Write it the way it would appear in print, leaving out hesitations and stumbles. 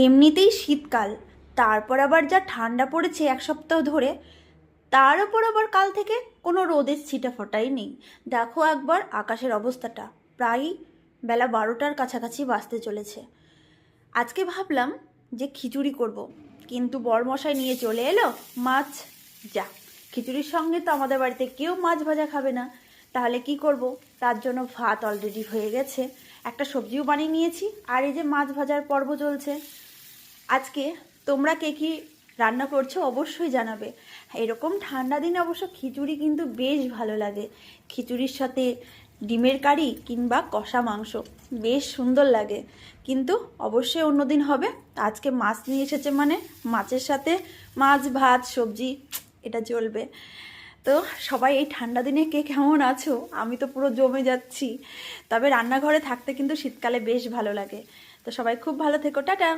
এমনিতেই শীতকাল, তারপর আবার যা ঠান্ডা পড়েছে এক সপ্তাহ ধরে, তার উপর আবার কাল থেকে কোনো রোদের ছিটেফোঁটাই নেই। দেখো একবার আকাশের অবস্থাটা, প্রায় বেলা 12টার কাছাকাছি বাজতে চলেছে। আজকে ভাবলাম যে খিচুড়ি করব, কিন্তু বরমশাই নিয়ে চলে এলো মাছ। যা, খিচুড়ির সঙ্গে তো আমাদের বাড়িতে কেউ মাছ ভাজা খাবে না, তাহলে কি করব? তার জন্য ভাত অলরেডি হয়ে গেছে, একটা সবজিও বানিয়ে নিয়েছি, আর এই যে মাছ ভাজার পর্ব চলছে। আজকে তোমরা কে কী রান্না করছো অবশ্যই জানাবে। এরকম ঠান্ডা দিনে অবশ্য খিচুড়ি কিন্তু বেশ ভালো লাগে। খিচুড়ির সাথে ডিমের কারি কিংবা কষা মাংস বেশ সুন্দর লাগে, কিন্তু অবশ্যই অন্যদিন হবে। আজকে মাছ নিয়ে এসেছে মানে মাছের সাথে মাছ ভাত সবজি এটা চলবে। তো সবাই এই ঠান্ডা দিনে কে কেমন আছো? আমি তো পুরো জমে যাচ্ছি। তবে রান্নাঘরে থাকতে কিন্তু শীতকালে বেশ ভালো লাগে। তো সবাই খুব ভালো থেকো, টাটা।